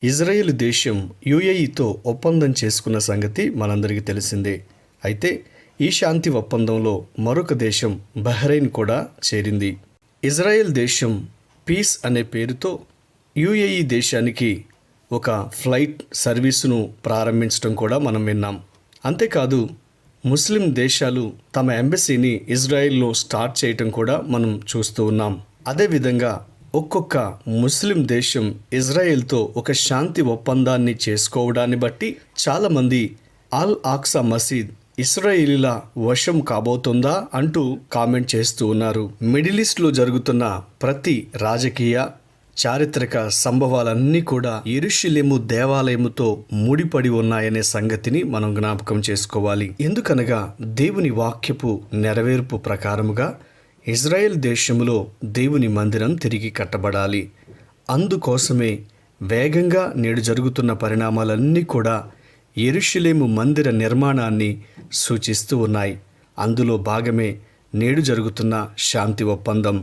Israel దేశం యుఏఈతో ఒప్పందం చేసుకున్న సంగతి మనందరికీ తెలిసిందే. అయితే ఈ శాంతి ఒప్పందంలో మరొక దేశం బహ్రెయిన్ కూడా చేరింది. ఇజ్రాయెల్ దేశం పీస్ అనే పేరుతో యుఏఈ దేశానికి ఒక ఫ్లైట్ సర్వీసును ప్రారంభించడం కూడా మనం విన్నాం. అంతేకాదు ముస్లిం దేశాలు తమ ఎంబసీని ఇజ్రాయెల్లో స్టార్ట్ చేయటం కూడా మనం చూస్తూ ఉన్నాం. అదేవిధంగా ఒక్కొక్క ముస్లిం దేశం ఇజ్రాయెల్తో ఒక శాంతి ఒప్పందాన్ని చేసుకోవడాన్ని బట్టి చాలామంది అల్ ఆక్సా మసీద్ ఇస్రాయేలీల వశం కాబోతుందా అంటూ కామెంట్ చేస్తూ ఉన్నారు. మిడిల్ ఈస్ట్లో జరుగుతున్న ప్రతి రాజకీయ చారిత్రక సంభవాలన్నీ కూడా యెరూషలేము దేవాలయముతో ముడిపడి ఉన్నాయనే సంగతిని మనం జ్ఞాపకం చేసుకోవాలి. ఎందుకనగా దేవుని వాక్యపు నెరవేర్పు ప్రకారముగా ఇజ్రాయెల్ దేశంలో దేవుని మందిరం తిరిగి కట్టబడాలి. అందుకోసమే వేగంగా నేడు జరుగుతున్న పరిణామాలన్నీ కూడా యెరూషలేము మందిర నిర్మాణాన్ని సూచిస్తూ ఉన్నాయి. అందులో భాగమే నేడు జరుగుతున్న శాంతి ఒప్పందం.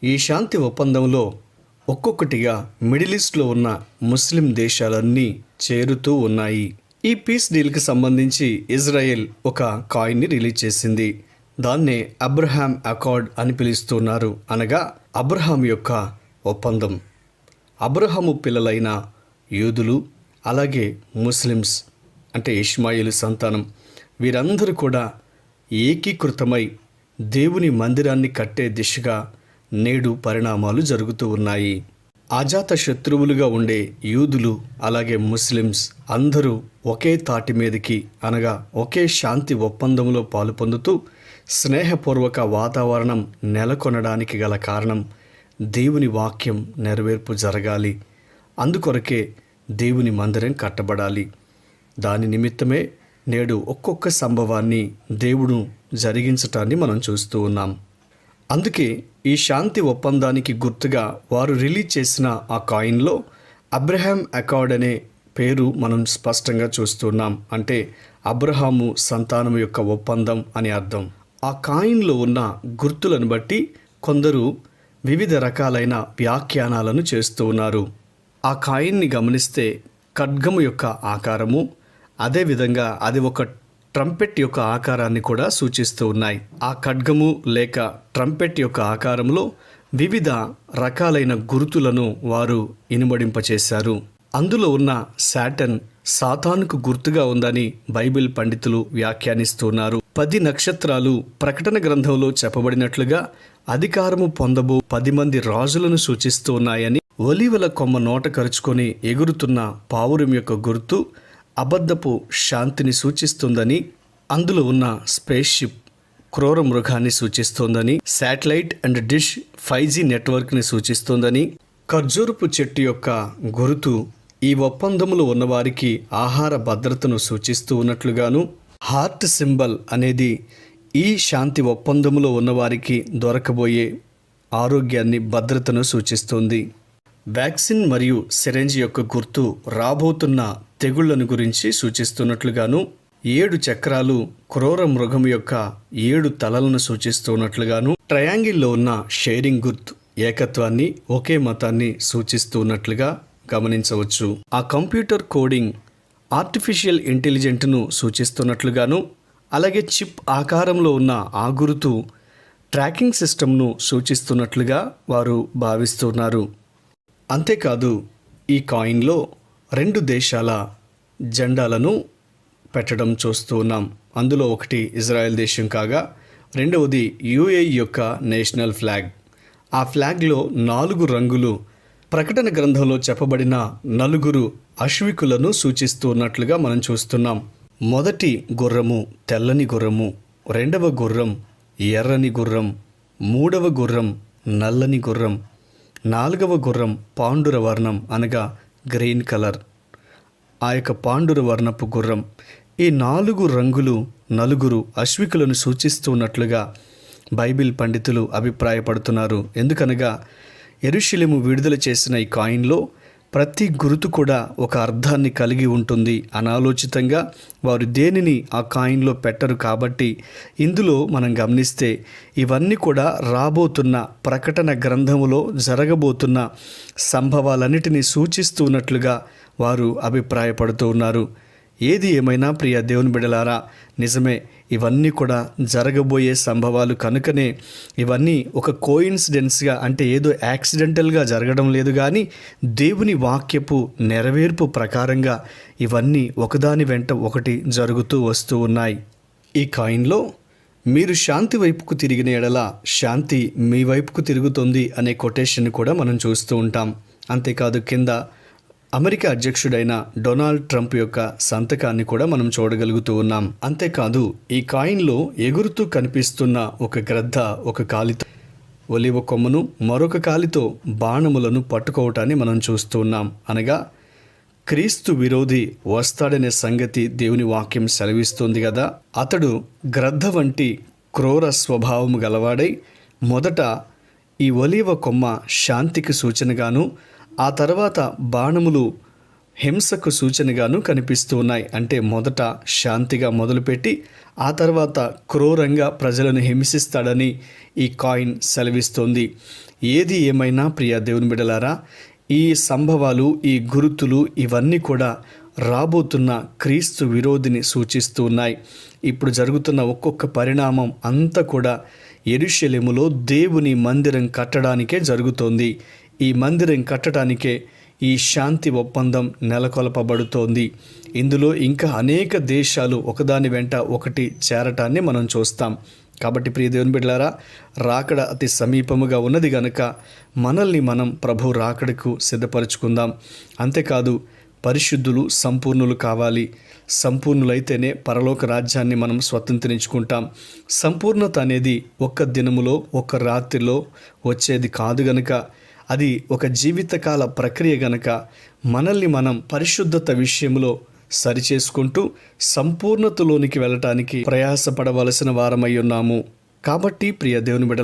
ఈ శాంతి ఒప్పందంలో ఒక్కొక్కటిగా మిడిల్ ఈస్ట్లో ఉన్న ముస్లిం దేశాలన్నీ చేరుతూ ఉన్నాయి. ఈ పీస్ డీల్కి సంబంధించి ఇజ్రాయెల్ ఒక కాయిన్ని రిలీజ్ చేసింది. దాన్నే అబ్రహాం అకార్డ్ అని పిలుస్తున్నారు. అనగా అబ్రహాం యొక్క ఒప్పందం. అబ్రహాము పిల్లలైన యూదులు అలాగే ముస్లిమ్స్ అంటే ఇష్మాయిలు సంతానం వీరందరూ కూడా ఏకీకృతమై దేవుని మందిరాన్ని కట్టే దిశగా నేడు పరిణామాలు జరుగుతూ ఉన్నాయి. అజాత శత్రువులుగా ఉండే యూదులు అలాగే ముస్లిమ్స్ అందరూ ఒకే తాటి మీదకి అనగా ఒకే శాంతి ఒప్పందంలో పాలు పొందుతూ స్నేహపూర్వక వాతావరణం నెలకొనడానికి గల కారణం దేవుని వాక్యం నెరవేర్పు జరగాలి. అందుకొరకే దేవుని మందిరం కట్టబడాలి. దాని నిమిత్తమే నేడు ఒక్కొక్క సంభవాన్ని దేవుడు జరిగించటాన్ని మనం చూస్తూ ఉన్నాం. అందుకే ఈ శాంతి ఒప్పందానికి గుర్తుగా వారు రిలీజ్ చేసిన ఆ కాయిన్లో అబ్రహాం అకార్డ్ అనే పేరు మనం స్పష్టంగా చూస్తున్నాం. అంటే అబ్రహాము సంతానం యొక్క ఒప్పందం అని అర్థం. ఆ కాయిన్లో ఉన్న గుర్తులను బట్టి కొందరు వివిధ రకాలైన వ్యాఖ్యానాలను చేస్తూ ఉన్నారు. ఆ కాయిన్ని గమనిస్తే ఖడ్గము యొక్క ఆకారము, అదేవిధంగా అది ఒక ట్రంపెట్ యొక్క ఆకారాన్ని కూడా సూచిస్తూ ఉన్నాయి. ఆ ఖడ్గము లేక ట్రంపెట్ యొక్క ఆకారంలో వివిధ రకాలైన గుర్తులను వారు ఇనుమడింపచేశారు. అందులో ఉన్న శాటన్ సాతానుకు గుర్తుగా ఉందని బైబిల్ పండితులు వ్యాఖ్యానిస్తున్నారు. 10 నక్షత్రాలు ప్రకటన గ్రంథంలో చెప్పబడినట్లుగా అధికారము పొందబో 10 మంది రాజులను సూచిస్తూ ఉన్నాయని, ఒలీవల కొమ్మ నోట కరుచుకొని ఎగురుతున్న పావురం యొక్క గుర్తు అబద్ధపు శాంతిని సూచిస్తుందని, అందులో ఉన్న స్పేస్ షిప్ క్రూర మృగాన్ని సూచిస్తోందని, శాటిలైట్ అండ్ డిష్ 5G నెట్వర్క్ని సూచిస్తోందని, ఖర్జూరపు చెట్టు యొక్క గుర్తు ఈ ఒప్పందములో ఉన్నవారికి ఆహార భద్రతను సూచిస్తూ ఉన్నట్లుగాను, హార్ట్ సింబల్ అనేది ఈ శాంతి ఒప్పందములో ఉన్నవారికి దొరకబోయే ఆరోగ్యాన్ని భద్రతను సూచిస్తుంది. వ్యాక్సిన్ మరియు సిరెంజ్ యొక్క గుర్తు రాబోతున్న తెగుళ్లను గురించి సూచిస్తున్నట్లుగాను, 7 చక్రాలు క్రూర మృగం యొక్క 7 తలలను సూచిస్తున్నట్లుగాను, ట్రయాంగిల్లో ఉన్న షేరింగ్ గుర్తు ఏకత్వాన్ని ఒకే మతాన్ని సూచిస్తున్నట్లుగా గమనించవచ్చు. ఆ కంప్యూటర్ కోడింగ్ ఆర్టిఫిషియల్ ఇంటెలిజెంట్ను సూచిస్తున్నట్లుగాను, అలాగే చిప్ ఆకారంలో ఉన్న ఆ గుర్తు ట్రాకింగ్ సిస్టమ్ను సూచిస్తున్నట్లుగా వారు భావిస్తున్నారు. అంతేకాదు ఈ కాయిన్లో 2 దేశాల జెండాలను పెట్టడం చూస్తూ ఉన్నాం. అందులో ఒకటి ఇజ్రాయెల్ దేశం కాగా రెండవది యుఏఈ యొక్క నేషనల్ ఫ్లాగ్. ఆ ఫ్లాగ్లో 4 రంగులు ప్రకటన గ్రంథంలో చెప్పబడిన 4 అశ్వికులను సూచిస్తూ ఉన్నట్లుగా మనం చూస్తున్నాం. మొదటి గుర్రము తెల్లని గుర్రము, రెండవ గుర్రం ఎర్రని గుర్రం, మూడవ గుర్రం నల్లని గుర్రం, 4వ గుర్రం పాండుర వర్ణం అనగా గ్రీన్ కలర్. ఆ యొక్క పాండుర వర్ణపు గుర్రం ఈ 4 రంగులు 4 అశ్వికులను సూచిస్తున్నట్లుగా బైబిల్ పండితులు అభిప్రాయపడుతున్నారు. ఎందుకనగా యెరూషలేము విడుదల చేసిన ఈ కాయిన్లో ప్రతి గుర్తు కూడా ఒక అర్థాన్ని కలిగి ఉంటుంది. అనాలోచితంగా వారు దేనిని ఆ కాయిన్లో పెట్టరు. కాబట్టి ఇందులో మనం గమనిస్తే ఇవన్నీ కూడా రాబోతున్న ప్రకటన గ్రంథములో జరగబోతున్న సంభవాలన్నిటినీ సూచిస్తున్నట్లుగా వారు అభిప్రాయపడుతూ ఉన్నారు. ఏది ఏమైనా ప్రియ దేవుని బిడ్డలారా, నిజమే, ఇవన్నీ కూడా జరగబోయే సంభవాలు కనుకనే ఇవన్నీ ఒక కోయిన్సిడెన్స్గా, అంటే ఏదో యాక్సిడెంటల్గా జరగడం లేదు, కానీ దేవుని వాక్యపు నెరవేర్పు ప్రకారంగా ఇవన్నీ ఒకదాని వెంట ఒకటి జరుగుతూ వస్తూ ఉన్నాయి. ఈ కాయిన్లో మీరు శాంతి వైపుకు తిరిగిన ఎడల శాంతి మీ వైపుకు తిరుగుతుంది అనే కొటేషన్ కూడా మనం చూస్తూ ఉంటాం. అంతేకాదు కింద అమెరికా అధ్యక్షుడైన డొనాల్డ్ ట్రంప్ యొక్క సంతకాన్ని కూడా మనం చూడగలుగుతూ ఉన్నాం. అంతేకాదు ఈ కాయిన్లో ఎగురుతూ కనిపిస్తున్న ఒక గ్రద్ద ఒక కాలితో ఒలివ కొమ్మను, మరొక కాలితో బాణములను పట్టుకోవటాన్ని మనం చూస్తూ ఉన్నాం. అనగా క్రీస్తు విరోధి వస్తాడనే సంగతి దేవుని వాక్యం సెలవిస్తుంది కదా. అతడు గ్రద్ద వంటి క్రూర స్వభావము గలవాడై మొదట ఈ ఒలీవ కొమ్మ శాంతికి సూచనగాను, ఆ తర్వాత బాణములు హింసకు సూచనగాను కనిపిస్తూ ఉన్నాయి. అంటే మొదట శాంతిగా మొదలుపెట్టి ఆ తర్వాత క్రూరంగా ప్రజలను హింసిస్తాడని ఈ కాయిన్ సెలవిస్తోంది. ఏది ఏమైనా ప్రియ దేవుని బిడ్డలారా, ఈ సంభవాలు, ఈ గుర్తులు ఇవన్నీ కూడా రాబోతున్న క్రీస్తు విరోధిని సూచిస్తూ ఉన్నాయి. ఇప్పుడు జరుగుతున్న ఒక్కొక్క పరిణామం అంతా కూడా యెరూషలేములో దేవుని మందిరం కట్టడానికే జరుగుతోంది. ఈ మందిరం కట్టడానికే ఈ శాంతి ఒప్పందం నెలకొల్పబడుతోంది. ఇందులో ఇంకా అనేక దేశాలు ఒకదాని వెంట ఒకటి చేరటాన్ని మనం చూస్తాం. కాబట్టి ప్రియ దేవుని బిడ్డలారా, రాకడ అతి సమీపముగా ఉన్నది గనుక మనల్ని మనం ప్రభు రాకడకు సిద్ధపరచుకుందాం. అంతేకాదు పరిశుద్ధులు సంపూర్ణులు కావాలి. సంపూర్ణులైతేనే పరలోక రాజ్యాన్ని మనం స్వతంత్రించుకుంటాం. సంపూర్ణత అనేది ఒక్క దినములో ఒక్క రాత్రిలో వచ్చేది కాదు గనుక అది ఒక జీవితకాల ప్రక్రియ గనుక మనల్ని మనం పరిశుద్ధత విషయంలో సరిచేసుకుంటూ సంపూర్ణతలోనికి వెళ్ళటానికి ప్రయాసపడవలసిన వారమై ఉన్నాము. కాబట్టి ప్రియ దేవుని బిడ్డ